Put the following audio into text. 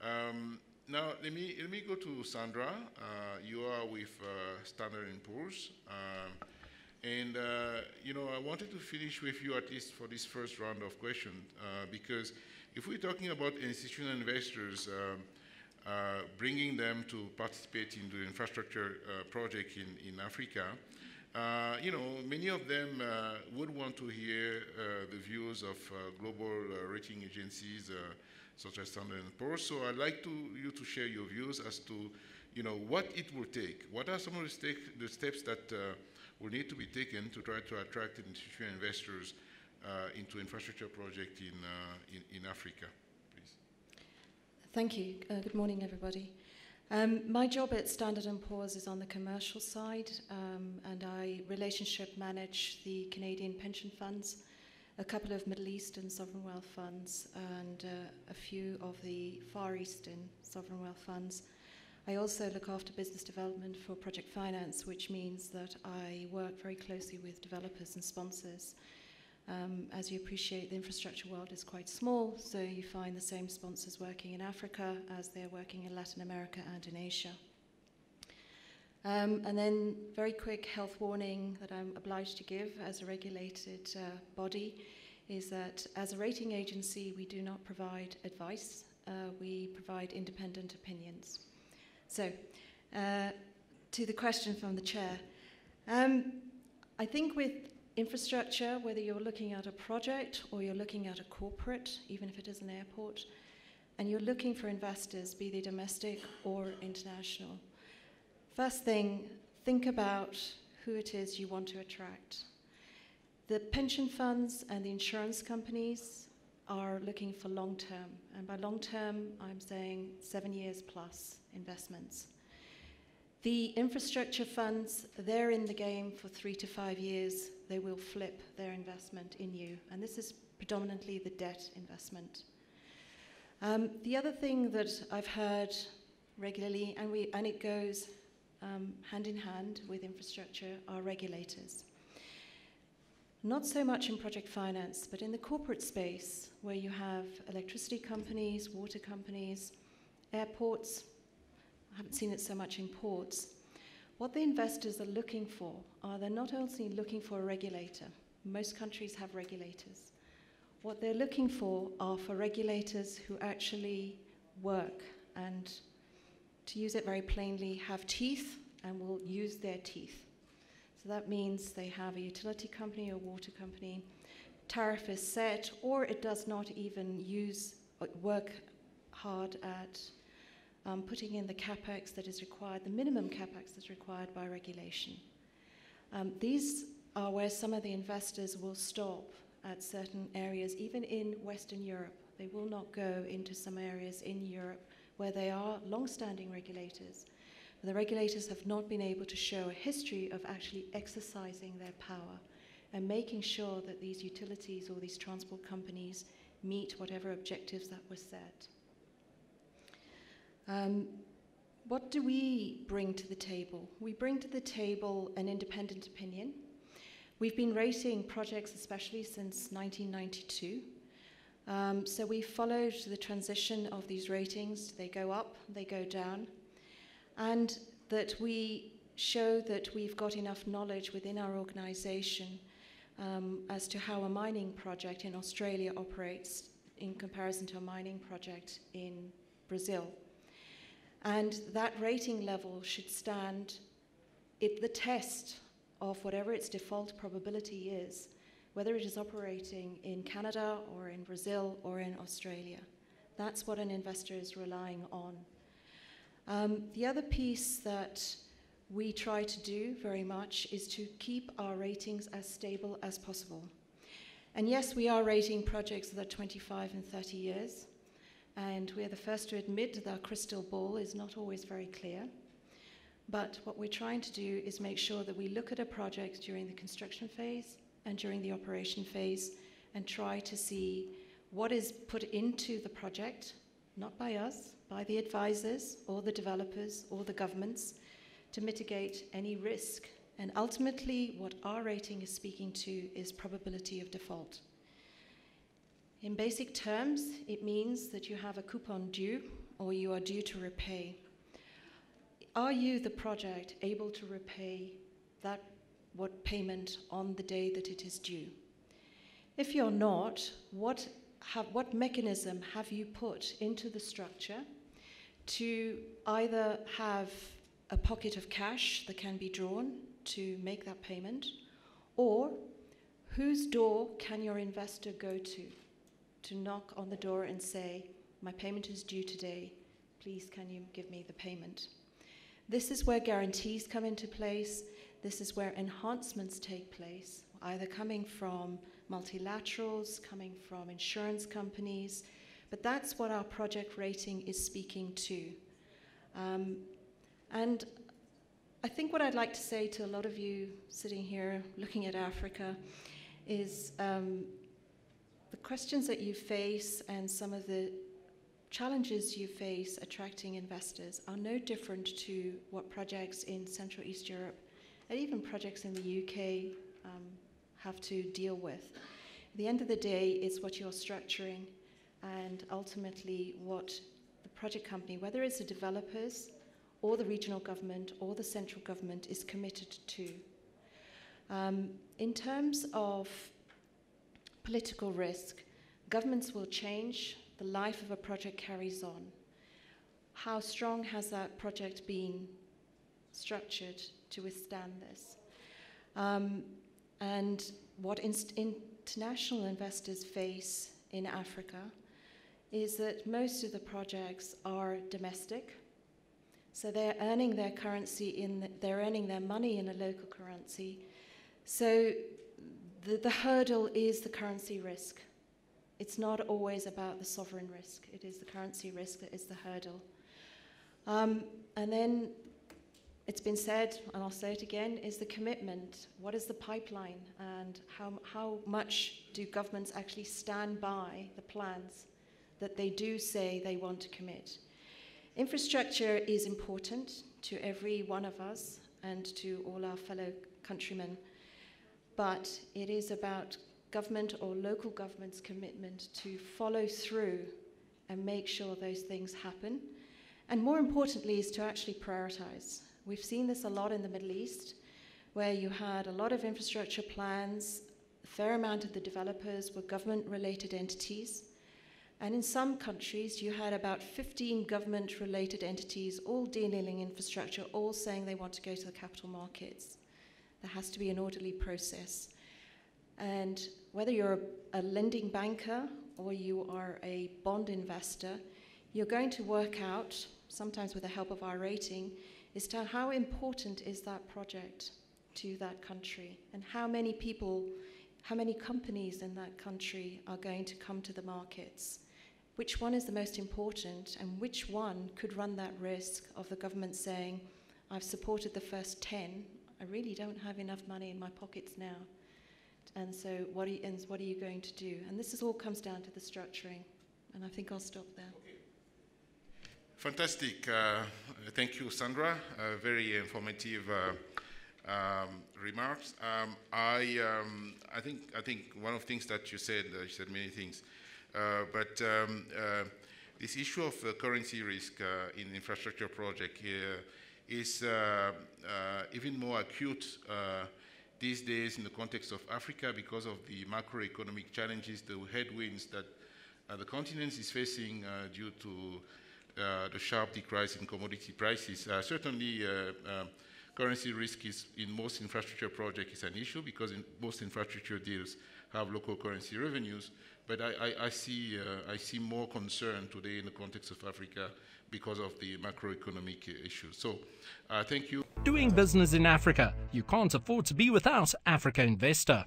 Now, let me go to Sandra. You are with Standard & Poor's. I wanted to finish with you at least for this first round of questions, because if we're talking about institutional investors, bringing them to participate in the infrastructure project in Africa, many of them would want to hear the views of global rating agencies such as Standard & Poor's. So I'd like you to share your views as to, what it will take. What are some of the steps that will need to be taken to try to attract institutional investors into infrastructure project in Africa, please? Thank you. Good morning, everybody. My job at Standard & Poor's is on the commercial side, and I relationship manage the Canadian pension funds, a couple of Middle Eastern sovereign wealth funds, and a few of the Far Eastern sovereign wealth funds. I also look after business development for project finance, which means that I work very closely with developers and sponsors. As you appreciate, the infrastructure world is quite small, so you find the same sponsors working in Africa as they're working in Latin America and in Asia. And then, very quick health warning that I'm obliged to give as a regulated body is that as a rating agency, we do not provide advice, we provide independent opinions. So, to the question from the chair, I think with infrastructure, whether you're looking at a project or you're looking at a corporate, even if it is an airport, and you're looking for investors, be they domestic or international, first thing, think about who it is you want to attract. The pension funds and the insurance companies are looking for long-term, and by long-term, I'm saying 7 years plus investments. The infrastructure funds, they're in the game for 3 to 5 years. They will flip their investment in you, and this is predominantly the debt investment. The other thing that I've heard regularly, and it goes hand in hand with infrastructure, are regulators. Not so much in project finance, but in the corporate space, where you have electricity companies, water companies, airports. I haven't seen it so much in ports. What the investors are looking for are, they're not only looking for a regulator. Most countries have regulators. What they're looking for are for regulators who actually work and, to use it very plainly, have teeth and will use their teeth. So that means they have a utility company or water company, tariff is set, or it does not even work hard at putting in the capex that is required, the minimum capex that's required by regulation. These are where some of the investors will stop at certain areas, even in Western Europe. They will not go into some areas in Europe where they are long-standing regulators. The regulators have not been able to show a history of actually exercising their power and making sure that these utilities or these transport companies meet whatever objectives that were set. What do we bring to the table? We bring to the table an independent opinion. We've been rating projects especially since 1992. So we followed the transition of these ratings. They go up, they go down. And that we show that we've got enough knowledge within our organization as to how a mining project in Australia operates in comparison to a mining project in Brazil. And that rating level should stand the test of whatever its default probability is, whether it is operating in Canada or in Brazil or in Australia. That's what an investor is relying on. The other piece that we try to do very much is to keep our ratings as stable as possible. And yes, we are rating projects that are 25 and 30 years, and we're the first to admit that our crystal ball is not always very clear. But what we're trying to do is make sure that we look at a project during the construction phase and during the operation phase and try to see what is put into the project, not by us, by the advisors or the developers or the governments, to mitigate any risk. And ultimately, what our rating is speaking to is probability of default. In basic terms, it means that you have a coupon due or you are due to repay, are you, the project, able to repay what payment on the day that it is due? If you're not, what mechanism have you put into the structure to either have a pocket of cash that can be drawn to make that payment, or whose door can your investor go to knock on the door and say, my payment is due today, please can you give me the payment? This is where guarantees come into place. This is where enhancements take place, either coming from multilaterals, coming from insurance companies, but that's what our project rating is speaking to. And I think what I'd like to say to a lot of you sitting here looking at Africa is the questions that you face and some of the challenges you face attracting investors are no different to what projects in Central East Europe and even projects in the UK have to deal with. At the end of the day, it's what you're structuring and ultimately what the project company, whether it's the developers or the regional government or the central government, is committed to. In terms of political risk, governments will change, the life of a project carries on. How strong has that project been structured to withstand this? And what international investors face in Africa is that most of the projects are domestic. So they're earning their currency they're earning their money in a local currency. So the hurdle is the currency risk. It's not always about the sovereign risk. It is the currency risk that is the hurdle. And then it's been said, and I'll say it again, is the commitment. What is the pipeline, and how much do governments actually stand by the plans that they do say they want to commit? Infrastructure is important to every one of us and to all our fellow countrymen, but it is about government or local government's commitment to follow through and make sure those things happen. And more importantly is to actually prioritize. We've seen this a lot in the Middle East, where you had a lot of infrastructure plans, a fair amount of the developers were government-related entities, and in some countries you had about 15 government-related entities all dealing in infrastructure, all saying they want to go to the capital markets. There has to be an orderly process. And whether you're a lending banker or you are a bond investor, you're going to work out, sometimes with the help of our rating, as to how important is that project to that country, and how many people, how many companies in that country are going to come to the markets. Which one is the most important, and which one could run that risk of the government saying, I've supported the first 10, I really don't have enough money in my pockets now. And so what are you going to do? And this all comes down to the structuring. And I think I'll stop there. Okay. Fantastic. Thank you, Sandra. Very informative remarks. I think one of the things that you said many things, but this issue of currency risk in infrastructure project is even more acute these days in the context of Africa because of the macroeconomic challenges, the headwinds that the continent is facing due to the sharp decrease in commodity prices. Certainly, currency risk is in most infrastructure projects is an issue because in most infrastructure deals have local currency revenues. But I see more concern today in the context of Africa because of the macroeconomic issues. So, thank you. Doing business in Africa. You can't afford to be without Africa Investor.